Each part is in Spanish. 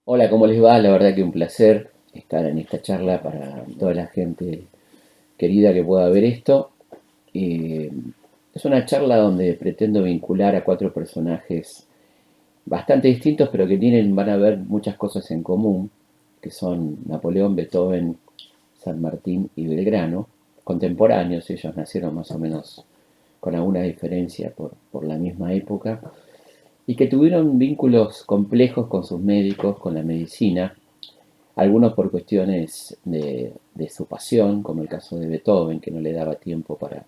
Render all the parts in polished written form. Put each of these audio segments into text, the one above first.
Hola, ¿cómo les va? La verdad que un placer estar en esta charla para toda la gente querida que pueda ver esto. Eh, es una charla donde pretendo vincular a cuatro personajes bastante distintos, pero que van a ver muchas cosas en común, que son Napoleón, Beethoven, San Martín y Belgrano, contemporáneos. Ellos nacieron más o menos con alguna diferencia por la misma época, y que tuvieron vínculos complejos con sus médicos, con la medicina, algunos por cuestiones de su pasión, como el caso de Beethoven, que no le daba tiempo para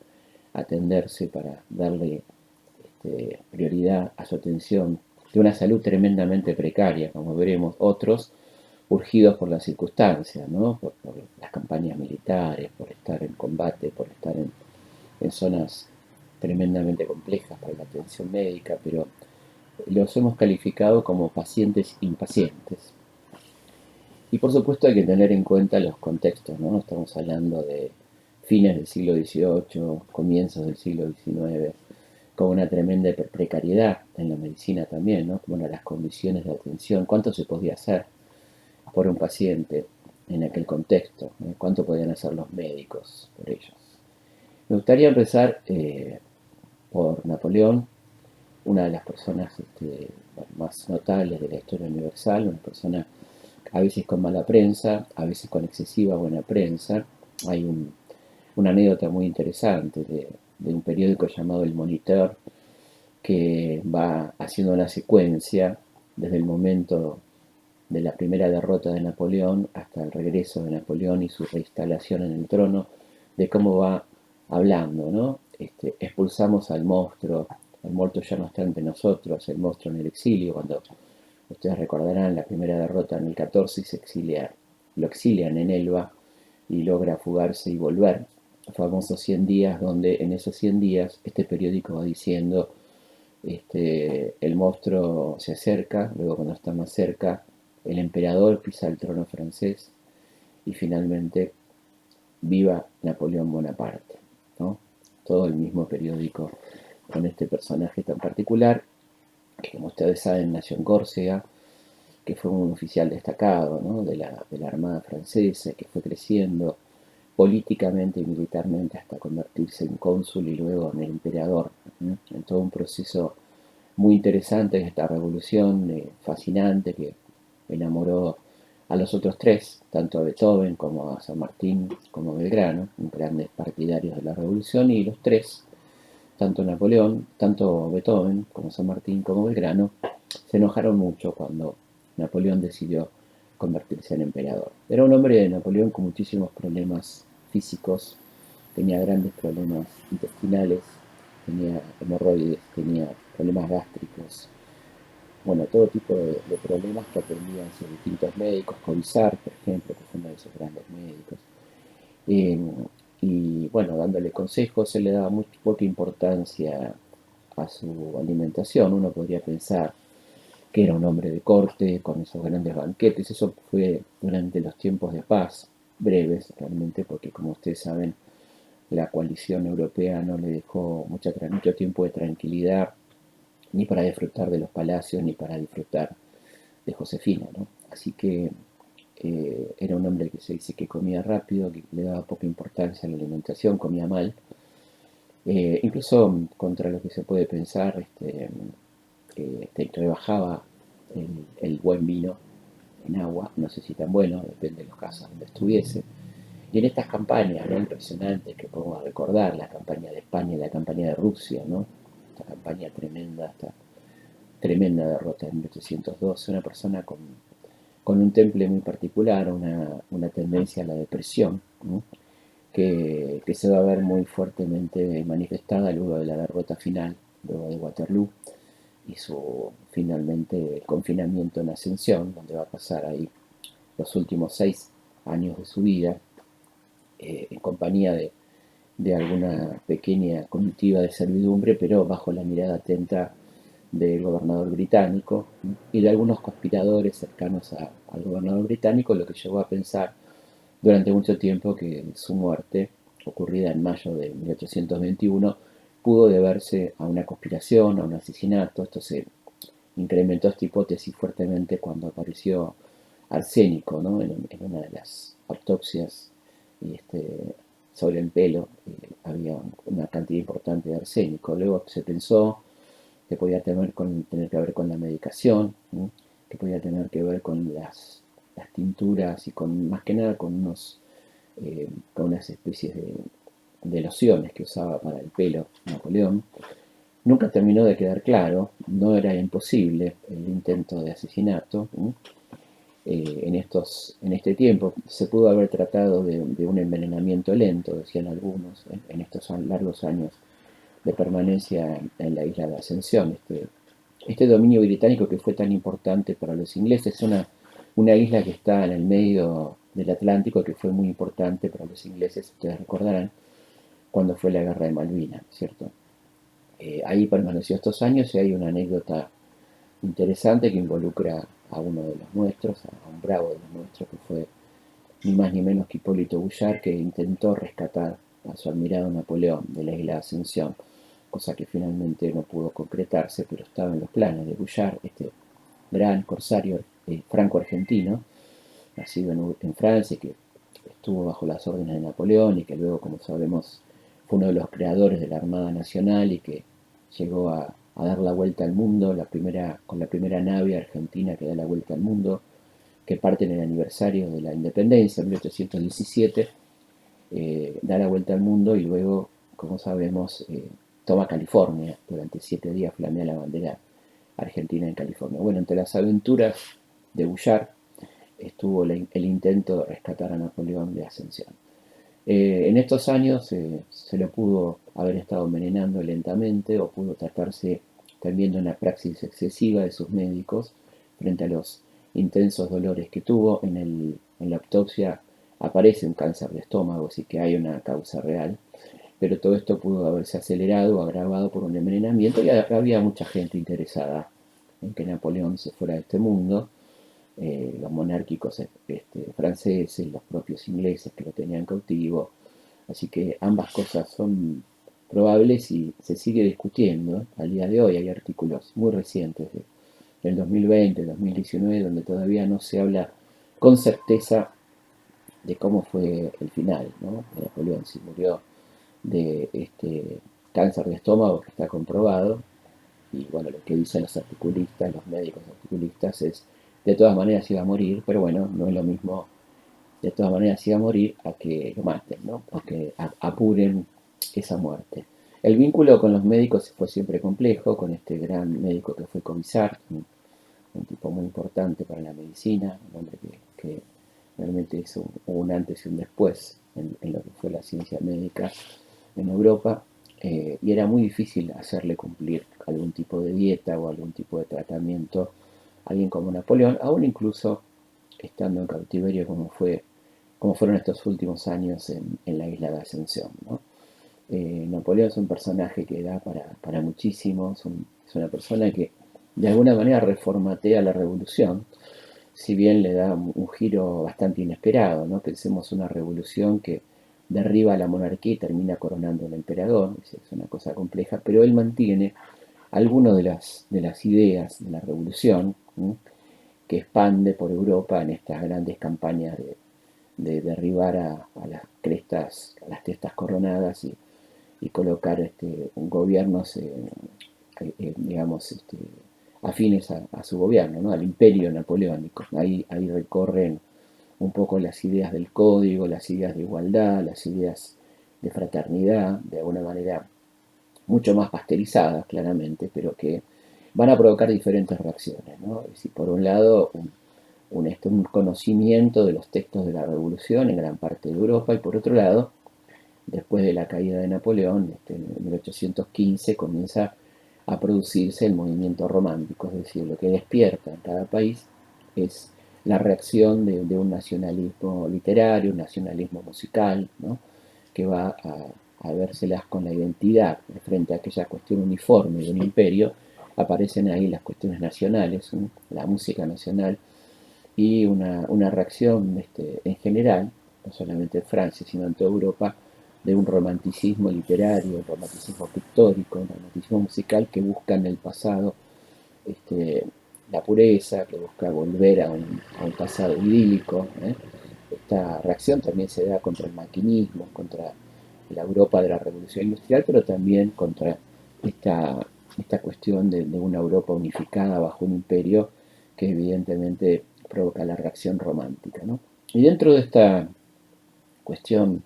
atenderse, para darle prioridad a su atención, de una salud tremendamente precaria, como veremos. Otros urgidos por las circunstancias, ¿no? Por las campañas militares, por estar en combate, por estar en zonas tremendamente complejas para la atención médica, pero los hemos calificado como pacientes impacientes. Y por supuesto hay que tener en cuenta los contextos, ¿no? Estamos hablando de fines del siglo XVIII, comienzos del siglo XIX, con una tremenda precariedad en la medicina también, ¿no? Bueno, las condiciones de atención, cuánto se podía hacer por un paciente en aquel contexto, ¿no? Cuánto podían hacer los médicos por ellos. Me gustaría empezar por Napoleón, una de las personas más notables de la historia universal, una persona a veces con mala prensa, a veces con excesiva buena prensa. Hay una anécdota muy interesante de un periódico llamado El Moniteur, que va haciendo una secuencia desde el momento de la primera derrota de Napoleón hasta el regreso de Napoleón y su reinstalación en el trono, de cómo va hablando, ¿no? Expulsamos al monstruo, el monstruo ya no está entre nosotros, el monstruo en el exilio, cuando ustedes recordarán la primera derrota en el 14 y se exilia, lo exilian en Elba y logra fugarse y volver. Los famosos 100 días, donde en esos 100 días este periódico va diciendo, el monstruo se acerca, luego cuando está más cerca, el emperador pisa el trono francés y finalmente viva Napoleón Bonaparte, ¿no? Todo el mismo periódico con este personaje tan particular, que como ustedes saben nació en Córcega, que fue un oficial destacado, ¿no? de la Armada Francesa, que fue creciendo políticamente y militarmente hasta convertirse en cónsul y luego en el emperador, ¿no? En todo un proceso muy interesante de esta revolución fascinante que enamoró a los otros tres, tanto a Beethoven como a San Martín como a Belgrano, grandes partidarios de la revolución, y los tres, tanto Napoleón, tanto Beethoven como San Martín como Belgrano, se enojaron mucho cuando Napoleón decidió convertirse en emperador. Era un hombre de Napoleón con muchísimos problemas físicos, tenía grandes problemas intestinales, tenía hemorroides, tenía problemas gástricos, bueno, todo tipo de problemas que atendían sus distintos médicos, Covisar, por ejemplo, que fue uno de esos grandes médicos. Eh, y bueno, dándole consejos, se le daba muy poca importancia a su alimentación. Uno podría pensar que era un hombre de corte, con esos grandes banquetes. Eso fue durante los tiempos de paz, breves realmente, porque como ustedes saben, la coalición europea no le dejó mucho tiempo de tranquilidad, ni para disfrutar de los palacios, ni para disfrutar de Josefina, ¿no? Así que era un hombre que se dice que comía rápido, que le daba poca importancia a la alimentación, comía mal, incluso contra lo que se puede pensar, rebajaba el buen vino en agua, no sé si tan bueno, depende de los casos donde estuviese. Y en estas campañas, ¿no? Impresionantes que podemos recordar, la campaña de España y la campaña de Rusia, ¿no? Esta campaña tremenda, esta tremenda derrota en 1812, una persona con un temple muy particular, una tendencia a la depresión, ¿no? que se va a ver muy fuertemente manifestada luego de la derrota final, luego de Waterloo, y su finalmente confinamiento en Ascensión, donde va a pasar ahí los últimos 6 años de su vida, en compañía de alguna pequeña comitiva de servidumbre, pero bajo la mirada atenta del gobernador británico, ¿no? Y de algunos conspiradores cercanos al gobernador británico, lo que llevó a pensar durante mucho tiempo que su muerte, ocurrida en mayo de 1821, pudo deberse a una conspiración, a un asesinato. Esto se incrementó esta hipótesis fuertemente cuando apareció arsénico, ¿no? En una de las autopsias y sobre el pelo había una cantidad importante de arsénico. Luego se pensó que podía tener que ver con la medicación, ¿no? Que podía tener que ver con las tinturas y más que nada con unas especies de lociones que usaba para el pelo Napoleón. Nunca terminó de quedar claro, no era imposible el intento de asesinato, ¿no? En este tiempo se pudo haber tratado de un envenenamiento lento, decían algunos, en estos largos años de permanencia en la isla de Ascensión. Este dominio británico que fue tan importante para los ingleses, es una isla que está en el medio del Atlántico que fue muy importante para los ingleses, ustedes recordarán, cuando fue la guerra de Malvinas, ¿cierto? Ahí permaneció estos años y hay una anécdota interesante que involucra a uno de los nuestros, a un bravo de los nuestros, que fue ni más ni menos que Hipólito Bouillard, que intentó rescatar a su admirado Napoleón de la isla de Ascensión, cosa que finalmente no pudo concretarse, pero estaba en los planes de Bouillard, este gran corsario franco-argentino, nacido en Francia, que estuvo bajo las órdenes de Napoleón y que luego, como sabemos, fue uno de los creadores de la Armada Nacional y que llegó a dar la vuelta al mundo, con la primera nave argentina que da la vuelta al mundo, que parte en el aniversario de la independencia, en 1817, da la vuelta al mundo y luego, como sabemos, toma California. Durante 7 días flamea la bandera argentina en California. Bueno, entre las aventuras de Bouillard estuvo el intento de rescatar a Napoleón de Ascensión. En estos años se lo pudo haber estado envenenando lentamente o pudo tratarse también de una praxis excesiva de sus médicos frente a los intensos dolores que tuvo. En la autopsia aparece un cáncer de estómago, así que hay una causa real, pero todo esto pudo haberse acelerado o agravado por un envenenamiento y había mucha gente interesada en que Napoleón se fuera de este mundo. Los monárquicos franceses, los propios ingleses que lo tenían cautivo. Así que ambas cosas son probables y se sigue discutiendo. Al día de hoy hay artículos muy recientes del 2020, 2019, donde todavía no se habla con certeza de cómo fue el final, ¿no? De Napoleón, si murió de cáncer de estómago, que está comprobado, y bueno, lo que dicen los articulistas, los médicos articulistas es, de todas maneras iba a morir, pero bueno, no es lo mismo, de todas maneras iba a morir a que lo maten, ¿no? A que apuren esa muerte. El vínculo con los médicos fue siempre complejo, con este gran médico que fue Covisar, un tipo muy importante para la medicina, un hombre que realmente hizo un antes y un después en lo que fue la ciencia médica en Europa, y era muy difícil hacerle cumplir algún tipo de dieta o algún tipo de tratamiento a alguien como Napoleón, aún incluso estando en cautiverio como fueron estos últimos años en la isla de Ascensión, ¿no? Napoleón es un personaje que da para muchísimo, es una persona que de alguna manera reformatea la revolución, si bien le da un giro bastante inesperado, ¿no? Pensemos una revolución que derriba a la monarquía y termina coronando al emperador, es una cosa compleja, pero él mantiene algunas de las ideas de la revolución, ¿no? Que expande por Europa en estas grandes campañas de derribar a las crestas, a las testas coronadas y colocar gobiernos, digamos, afines a su gobierno, ¿no? Al imperio napoleónico. Ahí recorren un poco las ideas del código, las ideas de igualdad, las ideas de fraternidad, de alguna manera mucho más pasteurizadas, claramente, pero que van a provocar diferentes reacciones, ¿no? Es decir, por un lado, un conocimiento de los textos de la Revolución en gran parte de Europa, y por otro lado, después de la caída de Napoleón, en 1815, comienza a producirse el movimiento romántico, es decir, lo que despierta en cada país es la reacción de un nacionalismo literario, un nacionalismo musical, ¿no? Que va a vérselas con la identidad frente a aquella cuestión uniforme de un imperio. Aparecen ahí las cuestiones nacionales, ¿no? La música nacional y una reacción en general, no solamente en Francia, sino en toda Europa, de un romanticismo literario, un romanticismo pictórico, un romanticismo musical que busca en el pasado este, la pureza, que busca volver a un pasado idílico. Esta reacción también se da contra el maquinismo, contra la Europa de la Revolución Industrial, pero también contra esta, esta cuestión de una Europa unificada bajo un imperio que evidentemente provoca la reacción romántica, ¿no? Y dentro de esta cuestión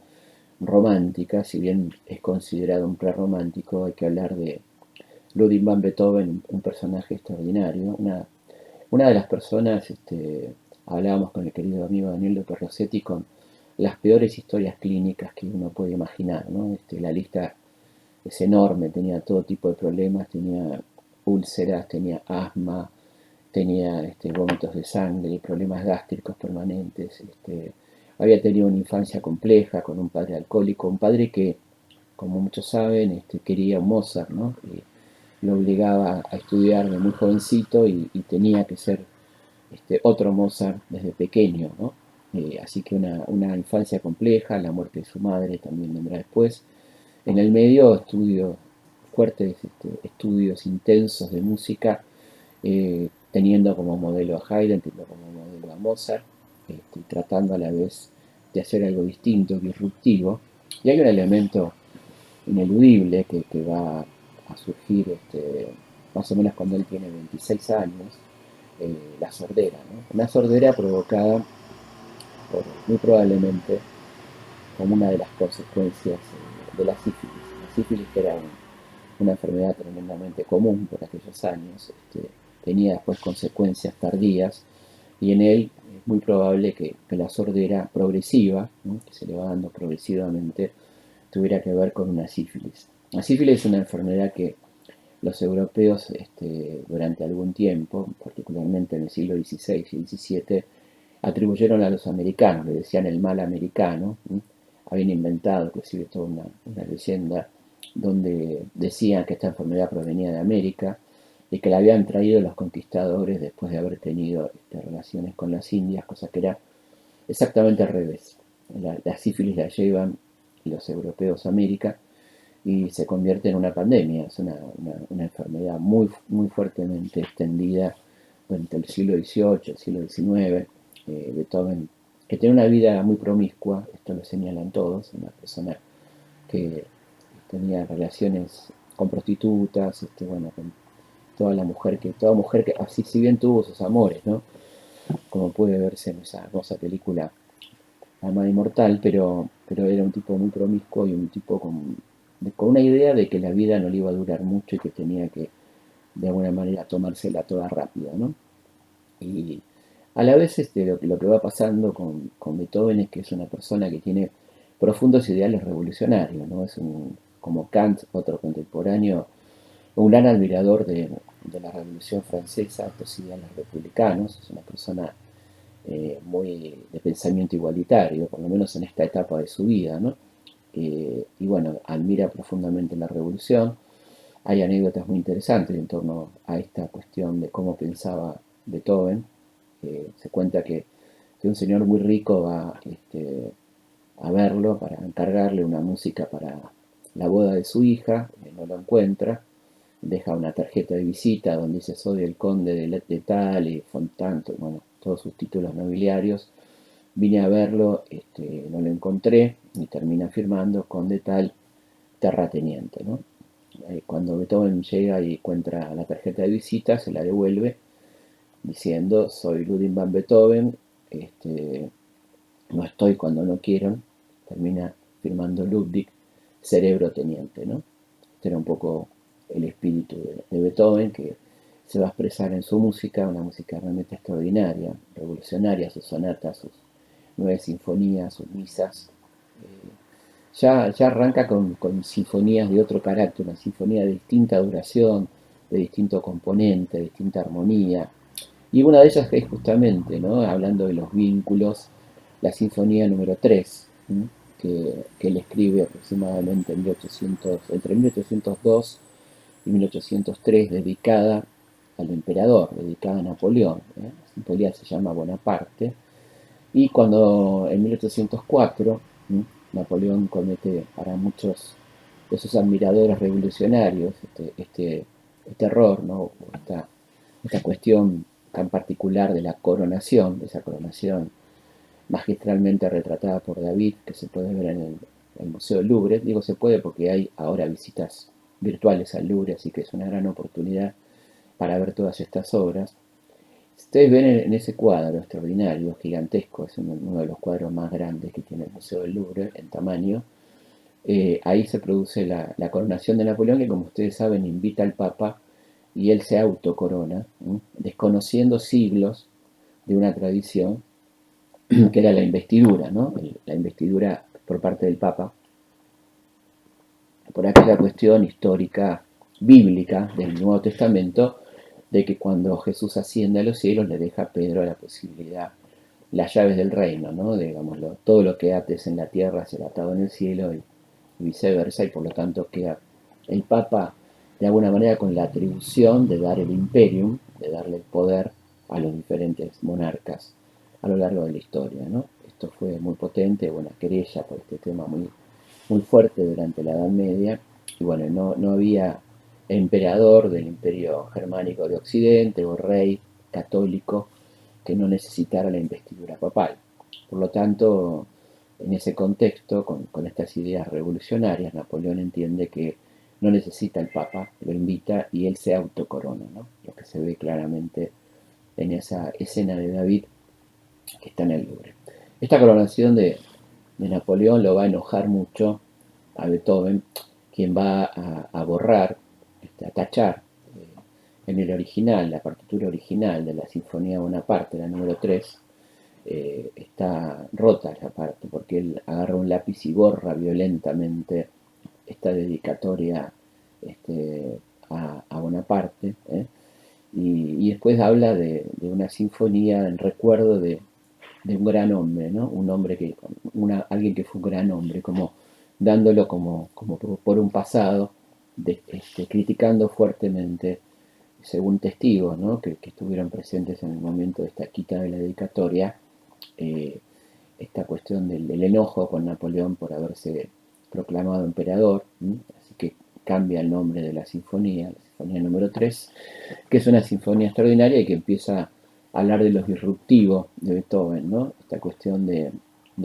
romántica, si bien es considerado un prerromántico, hay que hablar de Ludwig van Beethoven, un personaje extraordinario, una de las personas, hablábamos con el querido amigo Daniel de Rossetti, con las peores historias clínicas que uno puede imaginar, ¿no? La lista es enorme, tenía todo tipo de problemas, tenía úlceras, tenía asma, tenía vómitos de sangre, problemas gástricos permanentes, había tenido una infancia compleja con un padre alcohólico, un padre que, como muchos saben, quería un Mozart, ¿no? Lo obligaba a estudiar de muy jovencito y tenía que ser otro Mozart desde pequeño, ¿no? Así que una infancia compleja, la muerte de su madre también vendrá después. En el medio, estudios fuertes, estudios intensos de música, teniendo como modelo a Haydn, teniendo como modelo a Mozart, tratando a la vez de hacer algo distinto, disruptivo. Y hay un elemento ineludible que va a surgir más o menos cuando él tiene 26 años, la sordera, ¿no? Una sordera provocada por, muy probablemente, como una de las consecuencias de la sífilis. La sífilis, que era una enfermedad tremendamente común por aquellos años, tenía después consecuencias tardías, y en él es muy probable que la sordera progresiva, ¿no? Que se le va dando progresivamente, tuviera que ver con una sífilis. La sífilis es una enfermedad que los europeos, durante algún tiempo, particularmente en el siglo XVI y XVII, atribuyeron a los americanos, le decían el mal americano. Habían inventado inclusive toda una leyenda donde decían que esta enfermedad provenía de América y que la habían traído los conquistadores después de haber tenido relaciones con las Indias, cosa que era exactamente al revés. La sífilis la llevan los europeos a América y se convierte en una pandemia. Es una enfermedad muy, muy fuertemente extendida durante el siglo XVIII, el siglo XIX. Beethoven, que tenía una vida muy promiscua, esto lo señalan todos, una persona que tenía relaciones con prostitutas, bueno, con toda mujer que así, si bien tuvo sus amores, ¿no? Como puede verse en esa hermosa película Alma Inmortal, pero era un tipo muy promiscuo y un tipo con una idea de que la vida no le iba a durar mucho y que tenía que, de alguna manera, tomársela toda rápida, ¿no? Y a la vez, lo que va pasando con Beethoven es que es una persona que tiene profundos ideales revolucionarios, ¿no? Como Kant, otro contemporáneo, un gran admirador de la Revolución Francesa, estos ideales republicanos. Es una persona muy de pensamiento igualitario, por lo menos en esta etapa de su vida, ¿no? Y bueno, admira profundamente la revolución. Hay anécdotas muy interesantes en torno a esta cuestión de cómo pensaba Beethoven. Se cuenta que un señor muy rico va, a verlo para encargarle una música para la boda de su hija, no lo encuentra, deja una tarjeta de visita donde dice: soy el conde de tal y Fontanto, bueno, todos sus títulos nobiliarios. Vine a verlo, no lo encontré y termina firmando conde tal terrateniente, ¿no? Cuando Beethoven llega y encuentra la tarjeta de visita, se la devuelve diciendo: soy Ludwig van Beethoven, no estoy cuando no quiero. Termina firmando Ludwig, cerebro teniente, ¿no? Este era un poco el espíritu de Beethoven, que se va a expresar en su música, una música realmente extraordinaria, revolucionaria, sus sonatas, sus 9 sinfonías, sus misas. Ya arranca con sinfonías de otro carácter, una sinfonía de distinta duración, de distinto componente, de distinta armonía. Y una de ellas es justamente, ¿no? Hablando de los vínculos, la sinfonía número 3, que él escribe aproximadamente entre 1802 y 1803, dedicada al emperador, dedicada a Napoleón. La sinfonía se llama Bonaparte. Y cuando en 1804 Napoleón comete, para muchos de sus admiradores revolucionarios, este error, ¿no? esta cuestión tan particular de la coronación, esa coronación magistralmente retratada por David, que se puede ver en el Museo del Louvre. Digo se puede porque hay ahora visitas virtuales al Louvre, así que es una gran oportunidad para ver todas estas obras. Ustedes ven en ese cuadro extraordinario, gigantesco, es uno de los cuadros más grandes que tiene el Museo del Louvre en tamaño. Ahí se produce la coronación de Napoleón, que como ustedes saben invita al Papa y él se autocorona, desconociendo siglos de una tradición que era la investidura, ¿no? La investidura por parte del Papa, por aquella cuestión histórica, bíblica del Nuevo Testamento, de que cuando Jesús asciende a los cielos le deja a Pedro la posibilidad, las llaves del reino, ¿no? Digámoslo, todo lo que ates en la tierra será atado en el cielo y viceversa, y por lo tanto queda el Papa de alguna manera con la atribución de dar el imperium, de darle el poder a los diferentes monarcas a lo largo de la historia, ¿no? Esto fue muy potente, una querella por este tema muy fuerte durante la Edad Media, y bueno, no había emperador del Imperio Germánico de Occidente o rey católico que no necesitara la investidura papal. Por lo tanto, en ese contexto, con estas ideas revolucionarias, Napoleón entiende que no necesita el Papa, lo invita y él se autocorona, ¿no? Lo que se ve claramente en esa escena de David que está en el Louvre. Esta coronación de Napoleón lo va a enojar mucho a Beethoven, quien va a borrar, a tachar en el original, la partitura original de la Sinfonía Bonaparte, la número 3, está rota esa parte, porque él agarra un lápiz y borra violentamente esta dedicatoria a Bonaparte, y después habla de una sinfonía en recuerdo de un gran hombre, ¿no? Un hombre alguien que fue un gran hombre, como dándolo como por un pasado, criticando fuertemente, según testigos, ¿no? que estuvieron presentes en el momento de esta quita de la dedicatoria, eh, esta cuestión del enojo con Napoleón por haberse proclamado emperador, así que cambia el nombre de la sinfonía número 3, que es una sinfonía extraordinaria y que empieza a hablar de lo disruptivo de Beethoven, ¿no? Esta cuestión de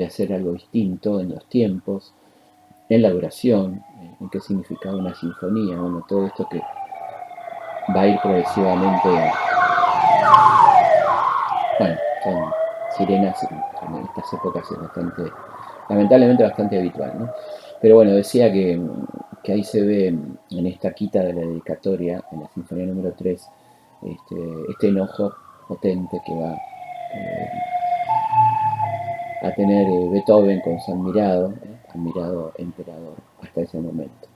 hacer algo distinto en los tiempos, en la duración, en qué significaba una sinfonía, bueno, todo esto que va a ir progresivamente, bueno, son sirenas en estas épocas es bastante, lamentablemente bastante habitual, ¿no? Pero bueno, decía que ahí se ve en esta quita de la dedicatoria, en la sinfonía número 3, este enojo potente que va a tener Beethoven con su admirado emperador hasta ese momento.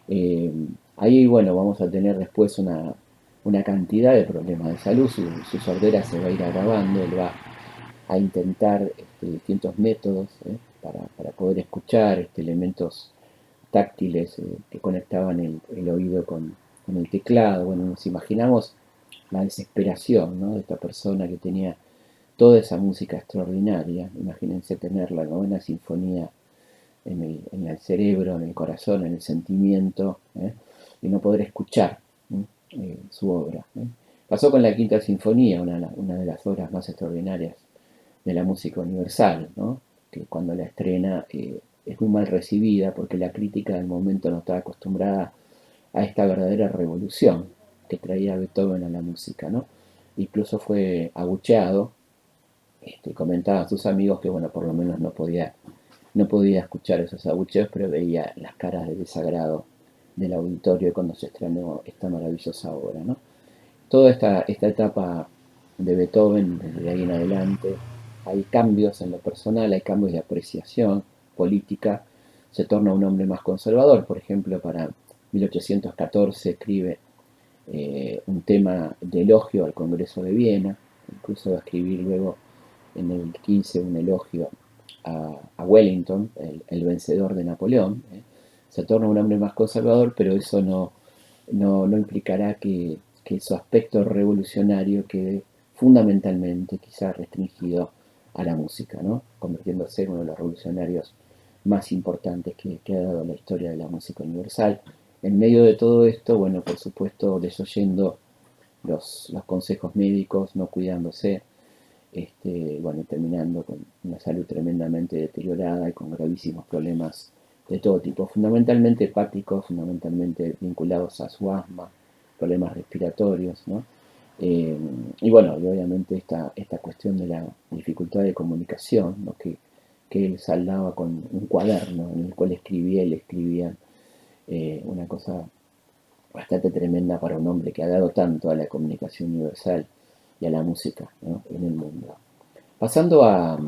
Eh, Ahí, bueno, vamos a tener después una cantidad de problemas de salud, su sordera se va a ir agravando, él va a intentar distintos métodos para poder escuchar elementos táctiles que conectaban el oído con el teclado. Bueno, nos imaginamos la desesperación, ¿no? De esta persona que tenía toda esa música extraordinaria. Imagínense tener la novena sinfonía en el cerebro, en el corazón, en el sentimiento, y no poder escuchar su obra. Pasó con la Quinta Sinfonía, una de las obras más extraordinarias de la música universal, ¿no? Que cuando la estrena es muy mal recibida porque la crítica del momento no estaba acostumbrada a esta verdadera revolución que traía Beethoven a la música, ¿no? Incluso fue abucheado, comentaban sus amigos que, bueno, por lo menos no podía escuchar esos abucheos, pero veía las caras de desagrado del auditorio cuando se estrenó esta maravillosa obra, ¿no? Toda esta etapa de Beethoven, desde ahí en adelante, hay cambios en lo personal, hay cambios de apreciación política, se torna un hombre más conservador, por ejemplo, para 1814 escribe un tema de elogio al Congreso de Viena, incluso va a escribir luego en el 15 un elogio a Wellington, el vencedor de Napoleón. Se torna un hombre más conservador, pero eso no implicará que su aspecto revolucionario quede fundamentalmente quizás restringido a la música, ¿no? Convirtiéndose en uno de los revolucionarios más importantes que ha dado la historia de la música universal. En medio de todo esto, bueno, por supuesto, desoyendo los consejos médicos, no cuidándose, bueno, terminando con una salud tremendamente deteriorada y con gravísimos problemas de todo tipo, fundamentalmente hepáticos, fundamentalmente vinculados a su asma, problemas respiratorios, ¿no? Eh, y bueno, y obviamente esta cuestión de la dificultad de comunicación, ¿no? Que él saldaba con un cuaderno en el cual él escribía una cosa bastante tremenda para un hombre que ha dado tanto a la comunicación universal y a la música, ¿no? En el mundo. Pasando a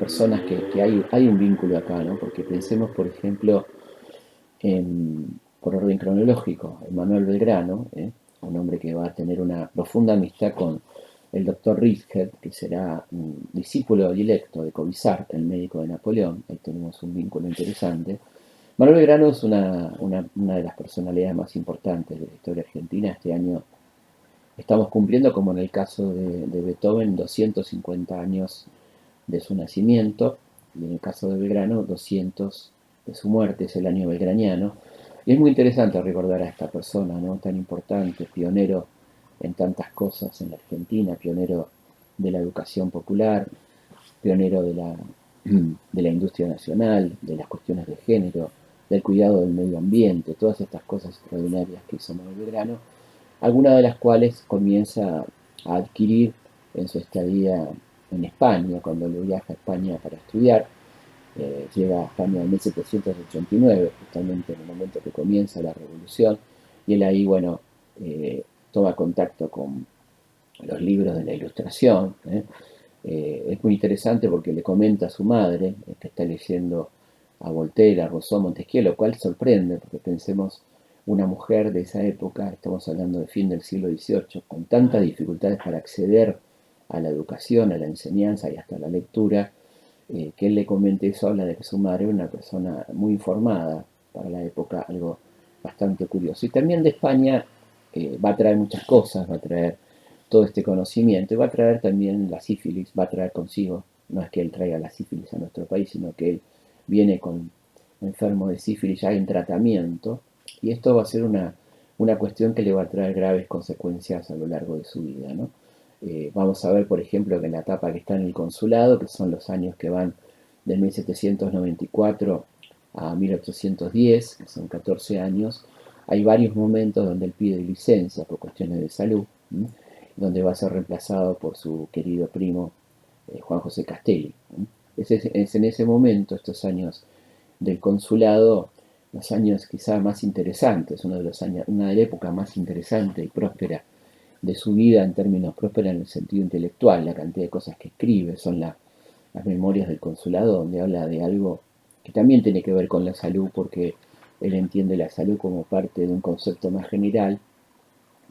personas que hay un vínculo acá, ¿no? Porque pensemos, por ejemplo, por orden cronológico, Manuel Belgrano, un hombre que va a tener una profunda amistad con el doctor Richter, que será un discípulo directo de Covisart, el médico de Napoleón. Ahí tenemos un vínculo interesante. Manuel Belgrano es una de las personalidades más importantes de la historia argentina. Este año estamos cumpliendo, como en el caso de Beethoven, 250 años de su nacimiento, y en el caso de Belgrano, 200 de su muerte, es el año belgraniano. Y es muy interesante recordar a esta persona, ¿no? Tan importante, pionero en tantas cosas en la Argentina, pionero de la educación popular, pionero de la industria nacional, de las cuestiones de género, del cuidado del medio ambiente, todas estas cosas extraordinarias que hizo Manuel Belgrano, algunas de las cuales comienza a adquirir en su estadía en España, cuando le viaja a España para estudiar. Llega a España en 1789, justamente en el momento que comienza la revolución, y él ahí, bueno, toma contacto con los libros de la Ilustración. Es muy interesante porque le comenta a su madre que está leyendo a Voltaire, a Rousseau, Montesquieu, lo cual sorprende, porque pensemos una mujer de esa época, estamos hablando de fin del siglo XVIII, con tantas dificultades para acceder a la educación, a la enseñanza y hasta a la lectura, que él le comente eso, habla de que su madre era una persona muy informada para la época, algo bastante curioso. Y también de España va a traer muchas cosas, va a traer todo este conocimiento y va a traer también la sífilis, va a traer consigo, no es que él traiga la sífilis a nuestro país, sino que él viene con enfermo de sífilis ya en tratamiento, y esto va a ser una cuestión que le va a traer graves consecuencias a lo largo de su vida, ¿no? Vamos a ver, por ejemplo, que en la etapa que está en el consulado, que son los años que van de 1794 a 1810, que son 14 años, hay varios momentos donde él pide licencia por cuestiones de salud, ¿sí? Donde va a ser reemplazado por su querido primo Juan José Castelli. Es en ese momento, estos años del consulado, los años quizá más interesantes, uno de los años, una de la época más interesante y próspera de su vida en términos próspera en el sentido intelectual, la cantidad de cosas que escribe, son las memorias del consulado, donde habla de algo que también tiene que ver con la salud, porque él entiende la salud como parte de un concepto más general,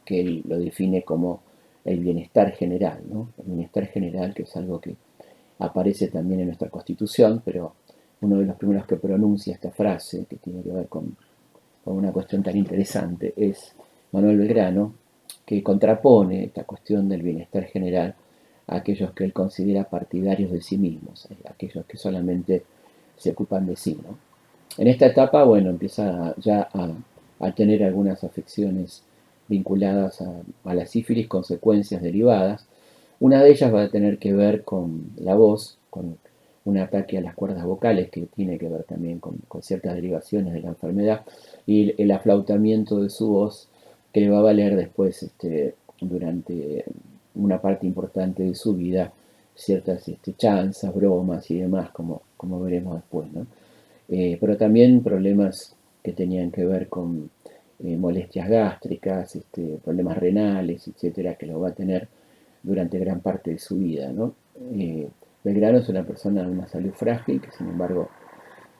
que él lo define como el bienestar general, ¿no? El bienestar general, que es algo que aparece también en nuestra Constitución, pero uno de los primeros que pronuncia esta frase, que tiene que ver con una cuestión tan interesante, es Manuel Belgrano, que contrapone esta cuestión del bienestar general a aquellos que él considera partidarios de sí mismos, aquellos que solamente se ocupan de sí, ¿no? En esta etapa, bueno, empieza ya a tener algunas afecciones vinculadas a la sífilis, consecuencias derivadas. Una de ellas va a tener que ver con la voz, con un ataque a las cuerdas vocales que tiene que ver también con ciertas derivaciones de la enfermedad, y el aflautamiento de su voz, que le va a valer después, durante una parte importante de su vida, ciertas chanzas, bromas y demás, como veremos después, ¿no? Pero también problemas que tenían que ver con molestias gástricas, problemas renales, etcétera, que lo va a tener durante gran parte de su vida, ¿no? Belgrano es una persona de una salud frágil que sin embargo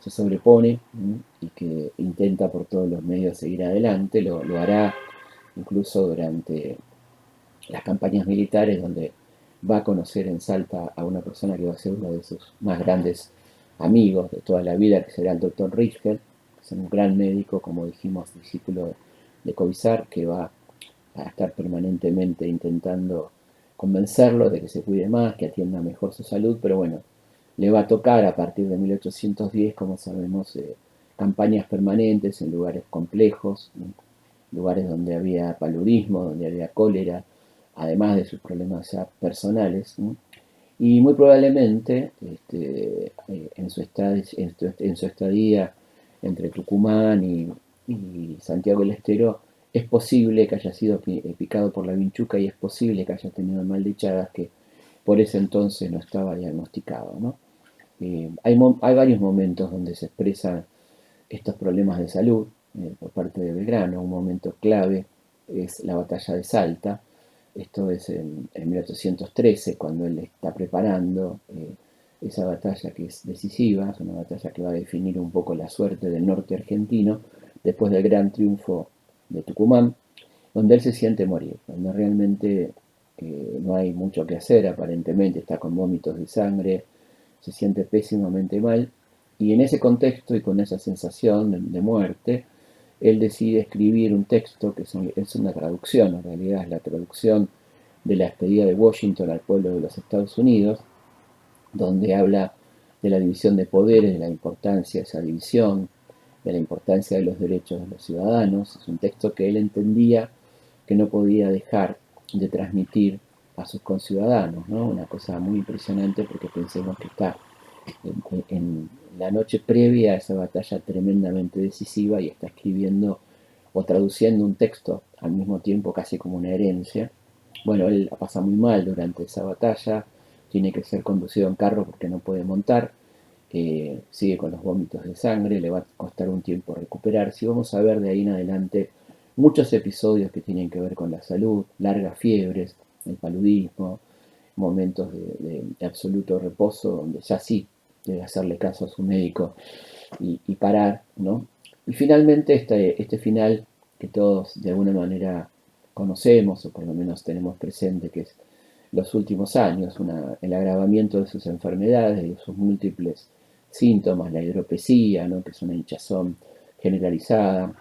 se sobrepone, ¿no? Y que intenta por todos los medios seguir adelante, lo hará incluso durante las campañas militares, donde va a conocer en Salta a una persona que va a ser uno de sus más grandes amigos de toda la vida, que será el doctor Richter, que es un gran médico, como dijimos, discípulo de Covisar, que va a estar permanentemente intentando convencerlo de que se cuide más, que atienda mejor su salud, pero bueno, le va a tocar a partir de 1810, como sabemos, campañas permanentes en lugares complejos, ¿no? lugares donde había paludismo, donde había cólera, además de sus problemas ya personales, ¿no? Y muy probablemente en su estadía entre Tucumán y Santiago del Estero, es posible que haya sido picado por la vinchuca y es posible que haya tenido el mal de Chagas que por ese entonces no estaba diagnosticado, ¿no? Hay varios momentos donde se expresan estos problemas de salud por parte de Belgrano. Un momento clave es la batalla de Salta. Esto es en 1813, cuando él está preparando esa batalla que es decisiva, es una batalla que va a definir un poco la suerte del norte argentino, después del gran triunfo de Tucumán, donde él se siente morir, donde realmente no hay mucho que hacer, aparentemente está con vómitos de sangre, se siente pésimamente mal, y en ese contexto y con esa sensación de muerte, él decide escribir un texto que es una traducción, en realidad es la traducción de la despedida de Washington al pueblo de los Estados Unidos, donde habla de la división de poderes, de la importancia de esa división, de la importancia de los derechos de los ciudadanos. Es un texto que él entendía que no podía dejar de transmitir a sus conciudadanos, ¿no? Una cosa muy impresionante porque pensemos que está en la noche previa a esa batalla tremendamente decisiva y está escribiendo o traduciendo un texto al mismo tiempo casi como una herencia. Bueno, él la pasa muy mal durante esa batalla, tiene que ser conducido en carro porque no puede montar, sigue con los vómitos de sangre, le va a costar un tiempo recuperarse y vamos a ver de ahí en adelante muchos episodios que tienen que ver con la salud, largas fiebres, el paludismo, momentos de absoluto reposo donde ya sí debe hacerle caso a su médico y parar, ¿no? Y finalmente este final que todos de alguna manera conocemos o por lo menos tenemos presente, que es los últimos años, el agravamiento de sus enfermedades, de sus múltiples síntomas, la hidropesía, ¿no? Que es una hinchazón generalizada,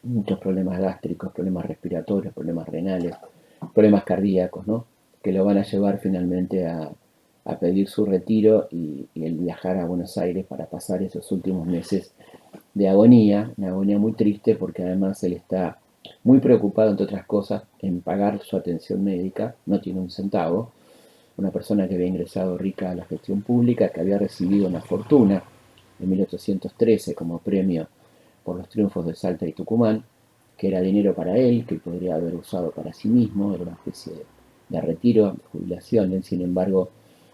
muchos problemas gástricos, problemas respiratorios, problemas renales, problemas cardíacos, ¿no? Que lo van a llevar finalmente a pedir su retiro y el viajar a Buenos Aires para pasar esos últimos meses de agonía, una agonía muy triste porque además él está muy preocupado, entre otras cosas, en pagar su atención médica, no tiene un centavo, una persona que había ingresado rica a la gestión pública, que había recibido una fortuna en 1813 como premio por los triunfos de Salta y Tucumán, que era dinero para él, que podría haber usado para sí mismo, era una especie de retiro, de jubilación. Él, sin embargo,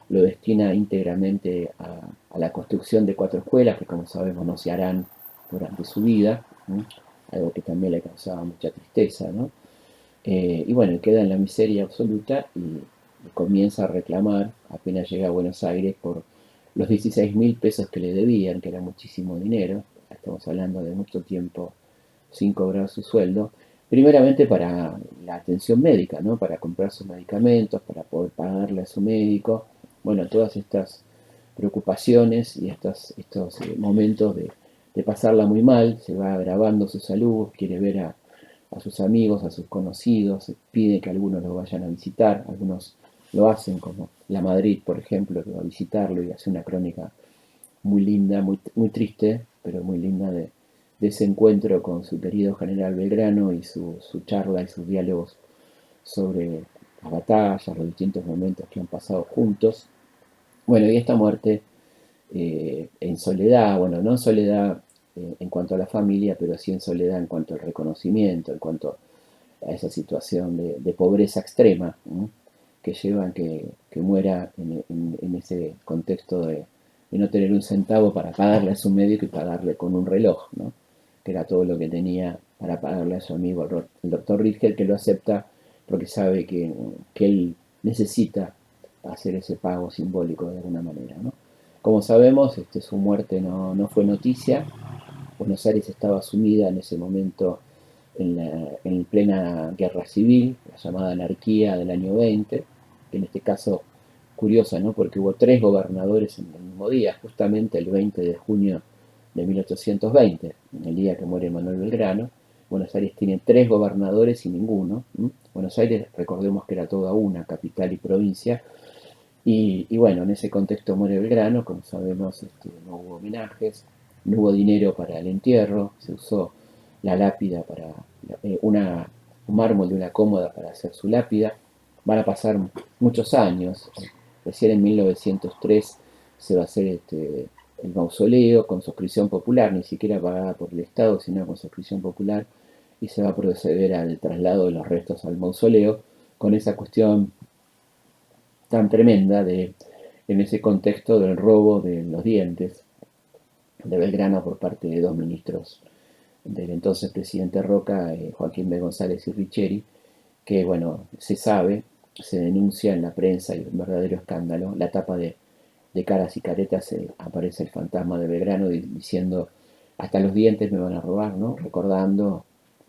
lo destina íntegramente a la construcción de 4 escuelas, que como sabemos no se harán durante su vida, ¿no? Algo que también le causaba mucha tristeza, ¿no? Y bueno, queda en la miseria absoluta y comienza a reclamar, apenas llega a Buenos Aires, por los 16.000 pesos que le debían, que era muchísimo dinero, estamos hablando de mucho tiempo sin cobrar su sueldo, primeramente para la atención médica, ¿no? Para comprar sus medicamentos, para poder pagarle a su médico, bueno, todas estas preocupaciones y estos momentos de pasarla muy mal, se va agravando su salud, quiere ver a sus amigos, a sus conocidos, pide que algunos lo vayan a visitar, algunos lo hacen, como La Madrid, por ejemplo, que va a visitarlo y hace una crónica muy linda, muy triste, pero muy linda de ese encuentro con su querido general Belgrano y su charla y sus diálogos sobre las batallas, los distintos momentos que han pasado juntos. Bueno, y esta muerte en soledad, bueno, no en soledad en cuanto a la familia, pero sí en soledad en cuanto al reconocimiento, en cuanto a esa situación de pobreza extrema, ¿no? Que lleva a que muera en ese contexto de no tener un centavo para pagarle a su médico y pagarle con un reloj, ¿no? Que era todo lo que tenía para pagarle a su amigo el doctor Ritger, que lo acepta porque sabe que él necesita hacer ese pago simbólico de alguna manera, ¿no? Como sabemos, su muerte no fue noticia. Buenos Aires estaba sumida en ese momento en plena guerra civil, la llamada anarquía del año 20, que en este caso curiosa, ¿no? Porque hubo 3 gobernadores en el mismo día, justamente el 20 de junio de 1820, el día que muere Manuel Belgrano. Buenos Aires tiene 3 gobernadores y ninguno. Buenos Aires, recordemos que era toda una, capital y provincia, y bueno, en ese contexto muere Belgrano, como sabemos, no hubo homenajes, no hubo dinero para el entierro, se usó la lápida un mármol de una cómoda para hacer su lápida. Van a pasar muchos años. Recién en 1903 se va a hacer el mausoleo con suscripción popular, ni siquiera pagada por el Estado, sino con suscripción popular, y se va a proceder al traslado de los restos al mausoleo, con esa cuestión tan tremenda en ese contexto del robo de los dientes de Belgrano por parte de dos ministros del entonces presidente Roca, Joaquín B. González y Richeri, que bueno, se sabe, se denuncia en la prensa y es un verdadero escándalo. La tapa de Caras y Caretas aparece el fantasma de Belgrano diciendo, hasta los dientes me van a robar, ¿no? Recordando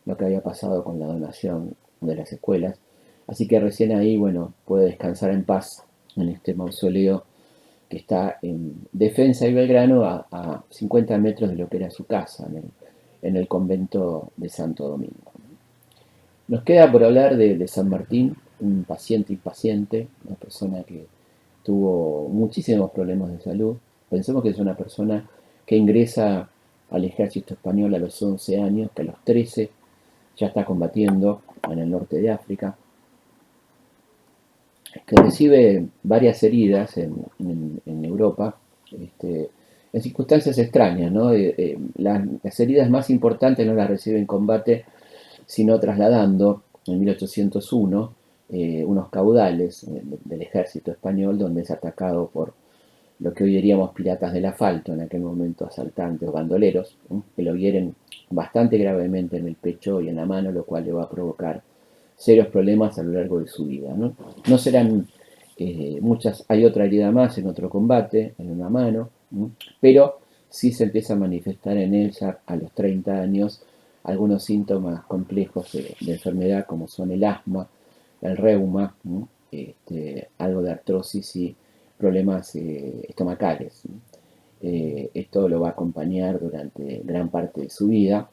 lo que había pasado con la donación de las escuelas. Así que recién ahí, bueno, puede descansar en paz en este mausoleo que está en Defensa y Belgrano a 50 metros de lo que era su casa, en el convento de Santo Domingo. Nos queda por hablar de San Martín, un paciente impaciente, una persona que tuvo muchísimos problemas de salud. Pensemos que es una persona que ingresa al ejército español a los 11 años, que a los 13 ya está combatiendo en el norte de África, que recibe varias heridas en Europa, en circunstancias extrañas, ¿no? Las heridas más importantes no las recibe en combate, sino trasladando en 1801 unos caudales del ejército español, donde es atacado por lo que hoy diríamos piratas del asfalto, en aquel momento asaltantes o bandoleros, que lo hieren bastante gravemente en el pecho y en la mano, lo cual le va a provocar serios problemas a lo largo de su vida. No serán muchas, hay otra herida más en otro combate, en una mano, pero sí se empieza a manifestar en él ya a los 30 años algunos síntomas complejos de enfermedad como son el asma, el reuma, algo de artrosis y problemas estomacales. Esto lo va a acompañar durante gran parte de su vida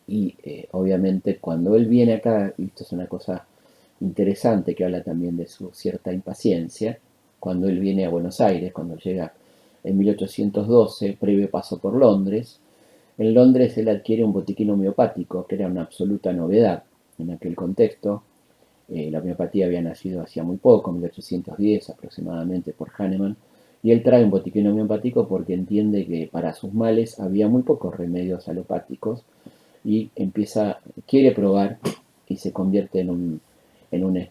y obviamente cuando él viene acá, y esto es una cosa interesante que habla también de su cierta impaciencia, cuando él viene a Buenos Aires, cuando llega en 1812, previo paso por Londres, en Londres él adquiere un botiquín homeopático, que era una absoluta novedad en aquel contexto. La homeopatía había nacido hacía muy poco, en 1810 aproximadamente, por Hahnemann, y él trae un botiquín homeopático porque entiende que para sus males había muy pocos remedios alopáticos y quiere probar y se convierte en un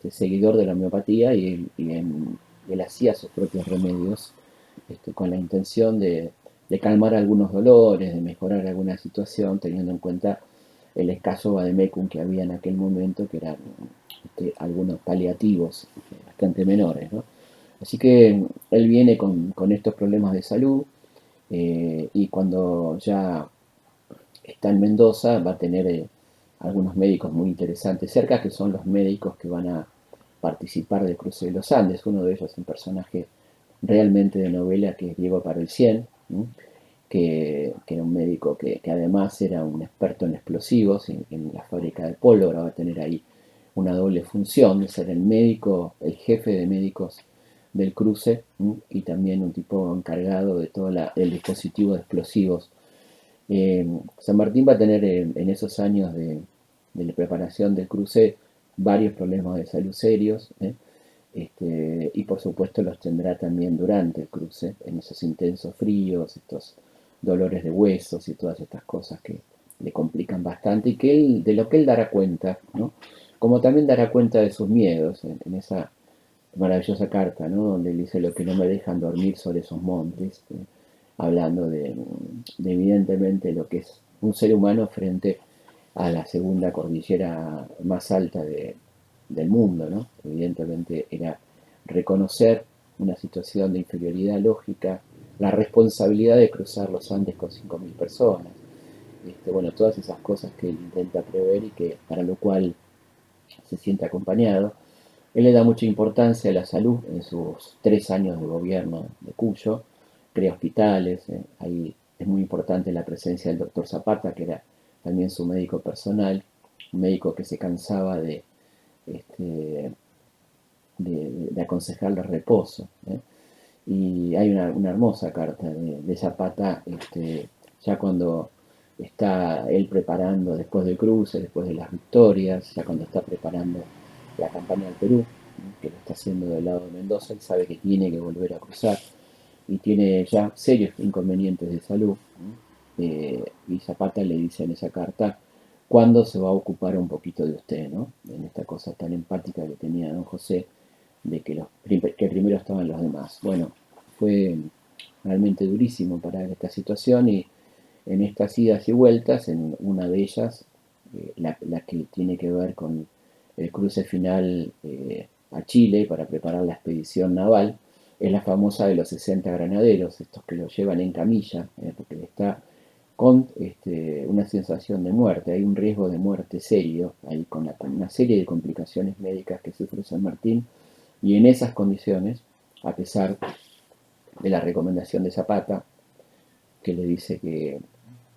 seguidor de la homeopatía y él hacía sus propios remedios con la intención de calmar algunos dolores, de mejorar alguna situación, teniendo en cuenta el escaso vademecum que había en aquel momento, que eran algunos paliativos bastante menores, ¿no? Así que él viene con estos problemas de salud y cuando ya está en Mendoza va a tener algunos médicos muy interesantes cerca, que son los médicos que van a participar del cruce de los Andes. Uno de ellos es un personaje realmente de novela, que es Diego Parelcien, que era un médico que además era un experto en explosivos en la fábrica de pólvora. Va a tener ahí una doble función de ser el médico, el jefe de médicos del cruce, y también un tipo encargado de todo el dispositivo de explosivos. San Martín va a tener en esos años de preparación del cruce varios problemas de salud serios, y por supuesto los tendrá también durante el cruce, en esos intensos fríos, estos dolores de huesos y todas estas cosas que le complican bastante y de lo que él dará cuenta, ¿no? Como también dará cuenta de sus miedos en esa maravillosa carta, ¿no? Donde él dice: lo que no me dejan dormir sobre esos montes, hablando de evidentemente lo que es un ser humano frente a la segunda cordillera más alta del mundo, ¿no? Evidentemente era reconocer una situación de inferioridad lógica, la responsabilidad de cruzar los Andes con 5.000 personas, bueno, todas esas cosas que él intenta prever y que para lo cual se siente acompañado. Él le da mucha importancia a la salud en sus 3 años de gobierno de Cuyo, crea hospitales, ahí es muy importante la presencia del doctor Zapata, que era también su médico personal, un médico que se cansaba este, de aconsejarle reposo. Y hay una hermosa carta de Zapata, ya cuando está él preparando después del cruce, después de las victorias, ya cuando está preparando la campaña al Perú, que lo está haciendo del lado de Mendoza, él sabe que tiene que volver a cruzar y tiene ya serios inconvenientes de salud. Y Zapata le dice en esa carta, ¿cuándo se va a ocupar un poquito de usted, ¿no? En esta cosa tan empática que tenía don José, de que primero estaban los demás. Bueno, fue realmente durísimo para él esta situación y en estas idas y vueltas, en una de ellas, la que tiene que ver con el cruce final a Chile para preparar la expedición naval, es la famosa de los 60 granaderos, estos que lo llevan en camilla, porque está con una sensación de muerte, hay un riesgo de muerte serio, ahí con una serie de complicaciones médicas que sufre San Martín, y en esas condiciones, a pesar de la recomendación de Zapata, que le dice que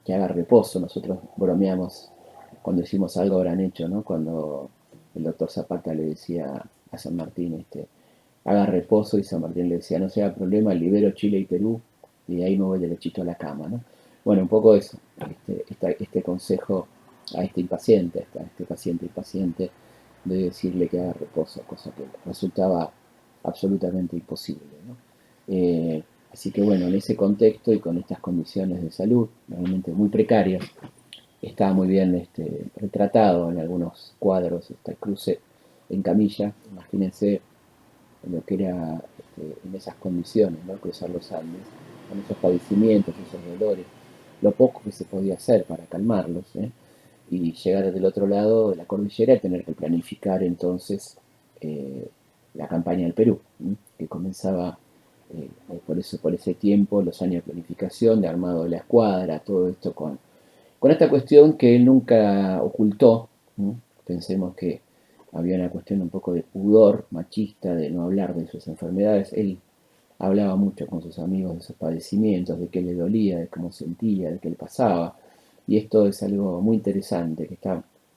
haga reposo. Nosotros bromeamos cuando hicimos algo habrán hecho, ¿no? Cuando el doctor Zapata le decía a San Martín, haga reposo, y San Martín le decía, no sea problema, libero Chile y Perú, y de ahí me voy derechito a la cama, ¿no? Bueno, un poco eso, este consejo a este impaciente, a este paciente impaciente, de decirle que haga reposo, cosa que resultaba absolutamente imposible, ¿no? Así que bueno, en ese contexto y con estas condiciones de salud realmente muy precarias, está muy bien retratado en algunos cuadros este cruce en camilla. Imagínense lo que era en esas condiciones, ¿no? Cruzar los Andes, con esos padecimientos, esos dolores, lo poco que se podía hacer para calmarlos, ¿eh? Y llegar del otro lado de la cordillera y tener que planificar entonces eh, la campaña del Perú, ¿sí? Que comenzaba por ese tiempo, los años de planificación, de armado de la escuadra, todo esto con esta cuestión que él nunca ocultó, ¿sí? Pensemos que había una cuestión un poco de pudor machista, de no hablar de sus enfermedades. Él hablaba mucho con sus amigos de sus padecimientos, de qué le dolía, de cómo sentía, de qué le pasaba. Y esto es algo muy interesante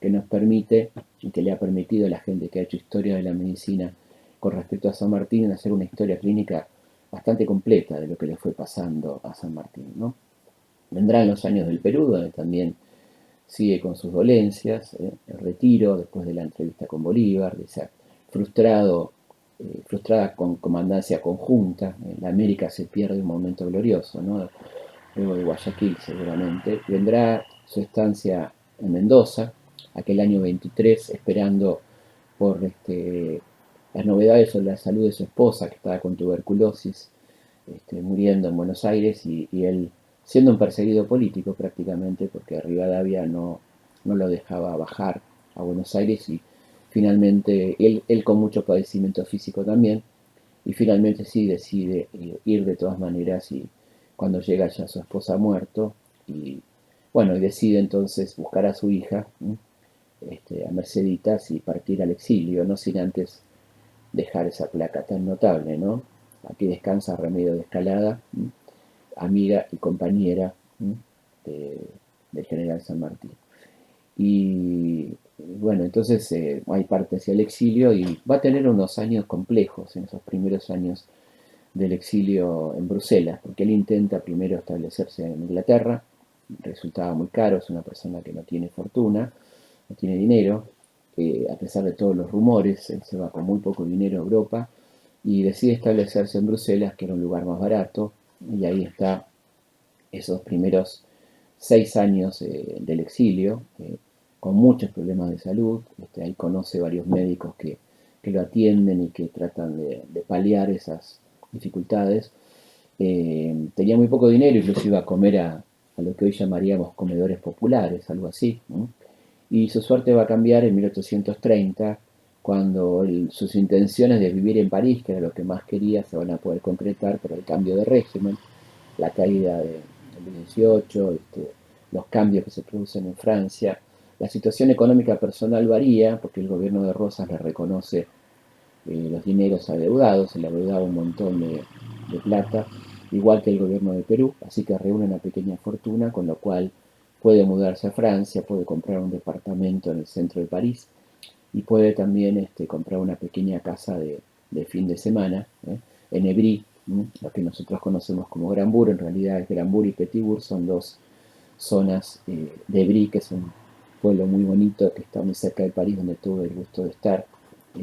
que nos permite y que le ha permitido a la gente que ha hecho historia de la medicina con respecto a San Martín hacer una historia clínica bastante completa de lo que le fue pasando a San Martín, ¿no? Vendrán los años del Perú, donde también sigue con sus dolencias, el retiro después de la entrevista con Bolívar, de esa frustrada con comandancia conjunta. La América se pierde un momento glorioso, ¿no? Luego de Guayaquil seguramente. Vendrá su estancia en Mendoza, aquel año 23, esperando por las novedades sobre la salud de su esposa, que estaba con tuberculosis, muriendo en Buenos Aires, y él siendo un perseguido político prácticamente, porque Rivadavia no lo dejaba bajar a Buenos Aires, y finalmente él con mucho padecimiento físico también, y finalmente sí decide ir de todas maneras, y cuando llega ya su esposa muerto, y bueno, y decide entonces buscar a su hija, a Merceditas, y partir al exilio, no sin antes dejar esa placa tan notable, ¿no? Aquí descansa Remedio de Escalada, amiga y compañera de, del general San Martín. Y bueno, entonces hay parte hacia el exilio y va a tener unos años complejos en esos primeros años del exilio en Bruselas, porque él intenta primero establecerse en Inglaterra, resultaba muy caro, es una persona que no tiene fortuna, no tiene dinero, a pesar de todos los rumores, él se va con muy poco dinero a Europa y decide establecerse en Bruselas, que era un lugar más barato, y ahí está esos primeros 6 años del exilio, con muchos problemas de salud. Ahí conoce varios médicos que lo atienden y que tratan de paliar esas dificultades. Tenía muy poco dinero, incluso iba a comer a lo que hoy llamaríamos comedores populares, algo así, ¿no? Y su suerte va a cambiar en 1830, cuando sus intenciones de vivir en París, que era lo que más quería, se van a poder concretar por el cambio de régimen, la caída del 18, los cambios que se producen en Francia. La situación económica personal varía, porque el gobierno de Rosas le reconoce los dineros adeudados, se le adeudaba un montón de plata, igual que el gobierno de Perú, así que reúne una pequeña fortuna, con lo cual puede mudarse a Francia, puede comprar un departamento en el centro de París y puede también comprar una pequeña casa de fin de semana en Évry, lo que nosotros conocemos como Granbourg. En realidad es Granbourg y Petitbourg, son zonas de Brie, que es un pueblo muy bonito que está muy cerca de París, donde tuve el gusto de estar,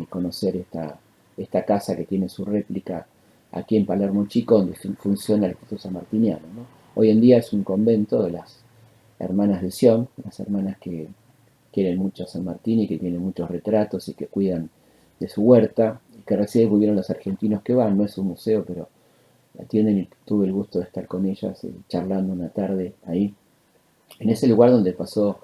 conocer esta casa que tiene su réplica aquí en Palermo Chico, donde funciona el Instituto Sanmartiniano, ¿no? Hoy en día es un convento de las hermanas de Sion, las hermanas que quieren mucho a San Martín y que tienen muchos retratos y que cuidan de su huerta, que recién volvieron los argentinos que van, no es un museo, pero la atienden y tuve el gusto de estar con ellas charlando una tarde ahí, en ese lugar donde pasó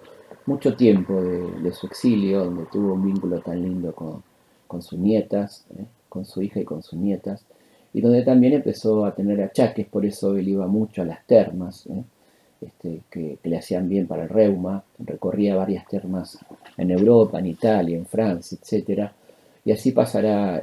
mucho tiempo de su exilio, donde tuvo un vínculo tan lindo con sus nietas, con su hija y con sus nietas, y donde también empezó a tener achaques, por eso él iba mucho a las termas, que le hacían bien para el reuma, recorría varias termas en Europa, en Italia, en Francia, etcétera, y así pasará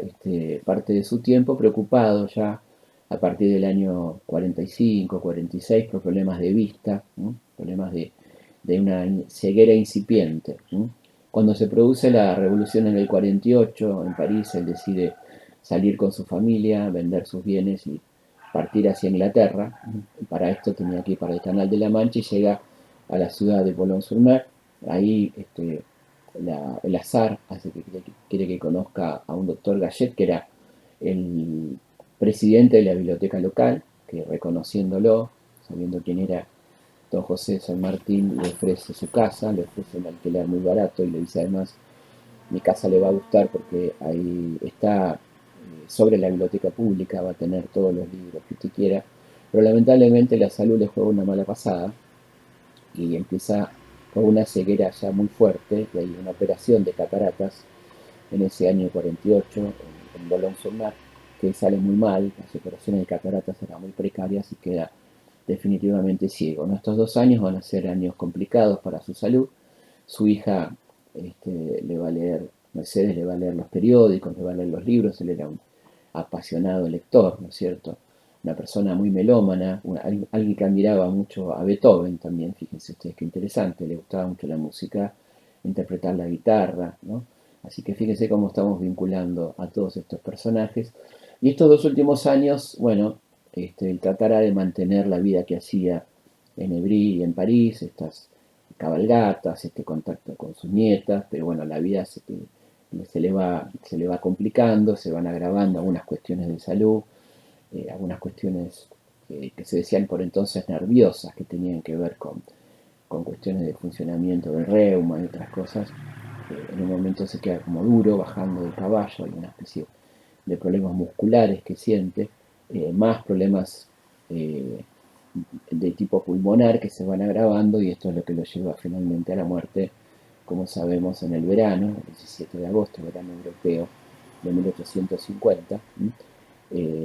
parte de su tiempo preocupado ya a partir del año 45, 46 por problemas de vista, ¿no? Problemas de una ceguera incipiente, ¿no? Cuando se produce la revolución en el 48 en París, él decide salir con su familia, vender sus bienes y partir hacia Inglaterra. Para esto tenía que ir para el Canal de la Mancha y llega a la ciudad de Boulogne-sur-Mer. Ahí el azar hace que quiere que conozca a un doctor Gallet, que era el presidente de la biblioteca local, que reconociéndolo, sabiendo quién era don José de San Martín, le ofrece su casa, le ofrece un alquiler muy barato y le dice además, mi casa le va a gustar porque ahí está sobre la biblioteca pública, va a tener todos los libros que usted quiera, pero lamentablemente la salud le juega una mala pasada y empieza con una ceguera ya muy fuerte, y hay una operación de cataratas en ese año 48 en Boulogne-sur-Mer, que sale muy mal, las operaciones de cataratas eran muy precarias y queda definitivamente ciego, ¿no? Estos 2 años van a ser años complicados para su salud. Su hija le va a leer, Mercedes le va a leer los periódicos, le va a leer los libros, él era un apasionado lector, ¿no es cierto? Una persona muy melómana, alguien que admiraba mucho a Beethoven también, fíjense ustedes qué interesante, le gustaba mucho la música, interpretar la guitarra, ¿no? Así que fíjense cómo estamos vinculando a todos estos personajes. Y estos 2 últimos años, bueno, él tratará de mantener la vida que hacía en Évry y en París, estas cabalgatas, este contacto con sus nietas, pero bueno, la vida se le va complicando, se van agravando algunas cuestiones de salud, algunas cuestiones que se decían por entonces nerviosas, que tenían que ver con cuestiones de funcionamiento del reuma y otras cosas. En un momento se queda como duro, bajando del caballo, hay una especie de problemas musculares que siente, más problemas eh, de tipo pulmonar que se van agravando y esto es lo que lo lleva finalmente a la muerte, como sabemos, en el verano, el 17 de agosto, verano europeo de 1850,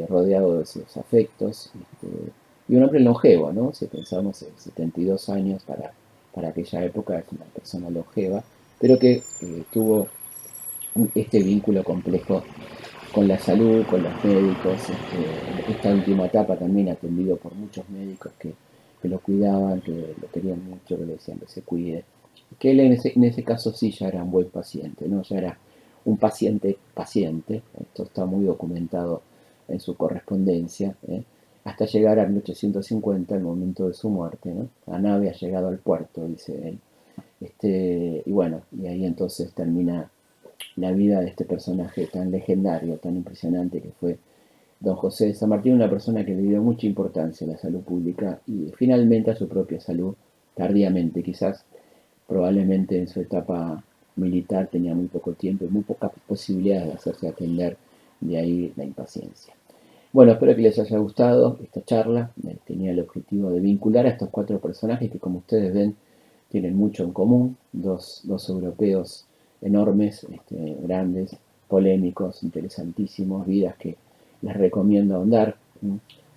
rodeado de sus afectos, y un hombre longevo, ¿no? Si pensamos en 72 años para aquella época, es una persona longeva, pero que tuvo este vínculo complejo con la salud, con los médicos, esta última etapa también atendido por muchos médicos que lo cuidaban, que lo querían mucho, que le decían que se cuide, que él en ese caso sí ya era un buen paciente, ¿no? Ya era un paciente paciente, esto está muy documentado en su correspondencia, hasta llegar a 1850, el momento de su muerte, ¿no? La nave ha llegado al puerto, dice él. Y bueno, y ahí entonces termina la vida de este personaje tan legendario, tan impresionante que fue don José de San Martín, una persona que le dio mucha importancia a la salud pública y finalmente a su propia salud, tardíamente quizás, probablemente en su etapa militar tenía muy poco tiempo y muy pocas posibilidades de hacerse atender, de ahí la impaciencia. Bueno, espero que les haya gustado esta charla. Tenía el objetivo de vincular a estos 4 personajes que, como ustedes ven, tienen mucho en común. Dos europeos enormes, grandes, polémicos, interesantísimos, vidas que les recomiendo ahondar,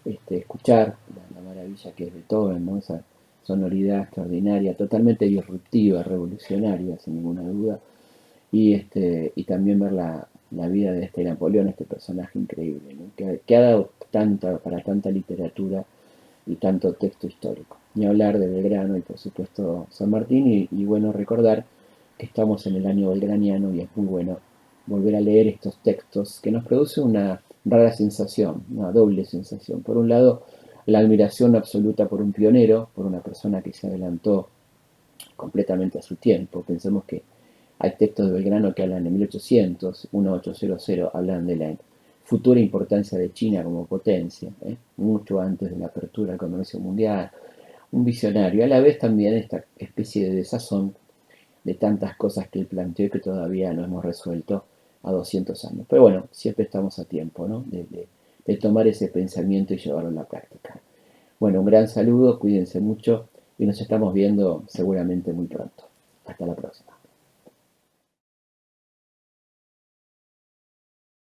escuchar la maravilla que es Beethoven, ¿no? Esa sonoridad extraordinaria, totalmente disruptiva, revolucionaria, sin ninguna duda, y también ver la vida de este Napoleón, este personaje increíble, ¿no? Que ha dado para tanta literatura y tanto texto histórico. Ni hablar de Belgrano y por supuesto San Martín, y bueno recordar que estamos en el año belgraniano y es muy bueno volver a leer estos textos que nos produce una rara sensación, una doble sensación. Por un lado, la admiración absoluta por un pionero, por una persona que se adelantó completamente a su tiempo. Pensemos que hay textos de Belgrano que hablan de 1800, 1800 hablan de la futura importancia de China como potencia, mucho antes de la apertura al comercio mundial. Un visionario, a la vez también esta especie de desazón de tantas cosas que él planteó y que todavía no hemos resuelto a 200 años. Pero bueno, siempre estamos a tiempo, ¿no? De tomar ese pensamiento y llevarlo a la práctica. Bueno, un gran saludo, cuídense mucho y nos estamos viendo seguramente muy pronto. Hasta la próxima.